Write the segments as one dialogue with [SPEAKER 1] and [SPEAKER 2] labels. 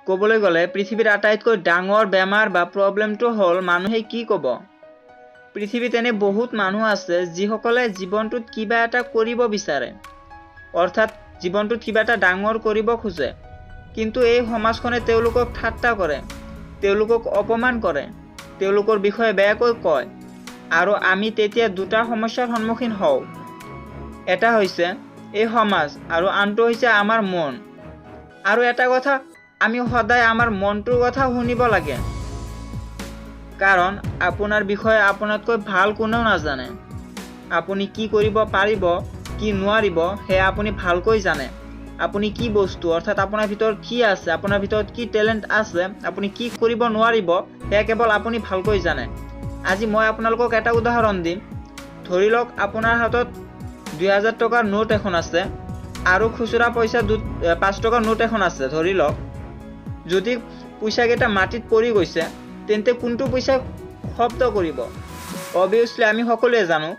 [SPEAKER 1] ক'বলৈ গ'লে পৃথিৱীৰ আটাইতকৈ ডাঙৰ বেমাৰ বা প্ৰব্লেমটো হ'ল মানুহে কি ক'ব। পৃথিৱীত এনে বহুত মানুহ আছে যিসকলে জীৱনটোত কিবা এটা কৰিব বিচাৰে, অৰ্থাৎ জীৱনটোত কিবা এটা ডাঙৰ কৰিব খোজে, কিন্তু এই সমাজখনে তেওঁলোকক ঠাট্টা কৰে, তেওঁলোকক অপমান কৰে, তেওঁলোকৰ বিষয়ে বেয়াকৈ কয়, আৰু আমি তেতিয়া দুটা সমস্যাৰ সন্মুখীন হওঁ। এটা হৈছে এই সমাজ আৰু আনটো হৈছে আমাৰ মন। আৰু এটা কথা, আমি সদায় আমাৰ মনটোৰ কথা শুনিব লাগে, কাৰণ আপোনাৰ বিষয়ে আপোনাতকৈ ভাল কোনেও নাজানে। আপুনি কি কৰিব পাৰিব, কি নোৱাৰিব সেয়া আপুনি ভালকৈ জানে। আপুনি কি বস্তু, অৰ্থাৎ আপোনাৰ ভিতৰত কি আছে, আপোনাৰ ভিতৰত কি টেলেণ্ট আছে, আপুনি কি কৰিব নোৱাৰিব সেয়া কেৱল আপুনি ভালকৈ জানে। আজি মই আপোনালোকক এটা উদাহৰণ দিম। ধৰি লওক আপোনাৰ হাতত 2000 টকাৰ নোট এখন আছে আৰু খুচুৰা পইচা 5 টকাৰ নোট এখন আছে ধৰি লওক। যদি পইচাকেইটা মাটিত পৰি গৈছে, তেন্তে কোনটো পইচা শব্দ কৰিব? অবভিয়াছলি আমি সকলোৱে জানো,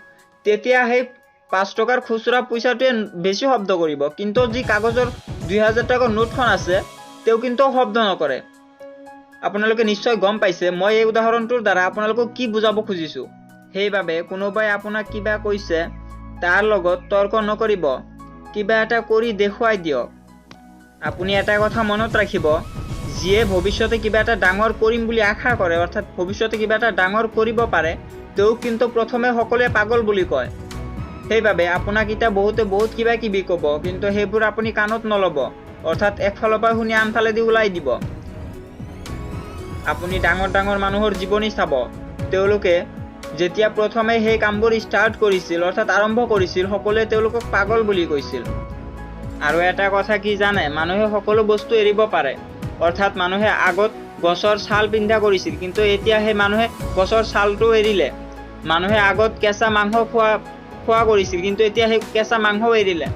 [SPEAKER 1] তেতিয়া সেই 5 টকাৰ খুচুৰা পইচাটোৱে বেছি শব্দ কৰিব, কিন্তু যি কাগজৰ 2000 টকাৰ নোটখন আছে তেওঁ কিন্তু শব্দ নকৰে। আপোনালোকে নিশ্চয় গম পাইছে মই এই উদাহৰণটোৰ দ্বাৰা আপোনালোকক কি বুজাব খুজিছোঁ। সেইবাবে কোনোবাই আপোনাক কিবা কৈছে তাৰ লগত তৰ্ক নকৰিব, কিবা এটা কৰি দেখুৱাই দিয়ক। আপুনি এটা কথা মনত ৰাখিব, যিয়ে ভৱিষ্যতে কিবা এটা ডাঙৰ কৰিম বুলি আশা কৰে, অৰ্থাৎ ভৱিষ্যতে কিবা এটা ডাঙৰ কৰিব পাৰে, তেওঁক কিন্তু প্ৰথমে সকলোৱে পাগল বুলি কয়। সেইবাবে আপোনাক এতিয়া বহুতে বহুত কিবা কিবি ক'ব, কিন্তু সেইবোৰ আপুনি কাণত নল'ব, অৰ্থাৎ একফালৰ পৰা শুনি আনফালেদি ওলাই দিব। আপুনি ডাঙৰ ডাঙৰ মানুহৰ জীৱনী চাব, তেওঁলোকে যেতিয়া প্ৰথমে সেই কামবোৰ ষ্টাৰ্ট কৰিছিল, অৰ্থাৎ আৰম্ভ কৰিছিল, সকলোৱে তেওঁলোকক পাগল বুলি কৈছিল। আৰু এটা কথা কি জানে, মানুহে সকলো বস্তু এৰিব পাৰে, অৰ্থাৎ মানুহে আগত গছৰ ছাল পিন্ধা কৰিছিল, কিন্তু এতিয়া সেই মানুহে গছৰ ছালটো এৰিলে। মানুহে আগত কেঁচা মাংস খোৱা কৰিছিল, কিন্তু এতিয়া সেই কেঁচা মাংসও এৰিলে।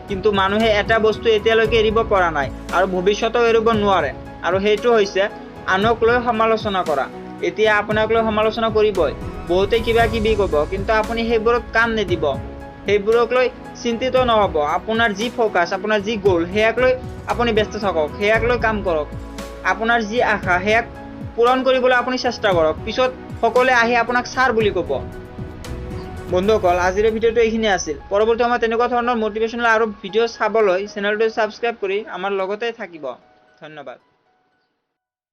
[SPEAKER 1] কিন্তু মানুহে এটা বস্তু এতিয়ালৈকে এৰিব পৰা নাই আৰু ভৱিষ্যতেও এৰিব নোৱাৰে, আৰু সেইটো হৈছে আনক লৈ সমালোচনা কৰা। এতিয়া আপোনাক লৈ সমালোচনা কৰিবই, বহুতে কিবা কিবি ক'ব, কিন্তু আপুনি সেইবোৰত কাণ নিদিব, সেইবোৰক লৈ চিন্তিত নহ'ব। আপোনাৰ যি ফ'কাছ, আপোনাৰ যি গ'ল, সেয়াক লৈ আপুনি ব্যস্ত থাকক, সেয়াক লৈ কাম কৰক। আপোনাৰ যি আশা সেয়াক পূৰণ কৰিবলৈ আপুনি চেষ্টা কৰক। পিছত সকলোৱে আহি আপোনাক ছাৰ বুলি ক'ব। বন্ধুসকল, আজিৰ ভিডিঅ'টো এইখিনি আছিল। পৰৱৰ্তী সময়ত তেনেকুৱা ধৰণৰ মটিভেশ্যনেল আৰু ভিডিঅ' চাবলৈ চেনেলটো ছাবস্ক্ৰাইব কৰি আমাৰ লগতে থাকিব। ধন্যবাদ।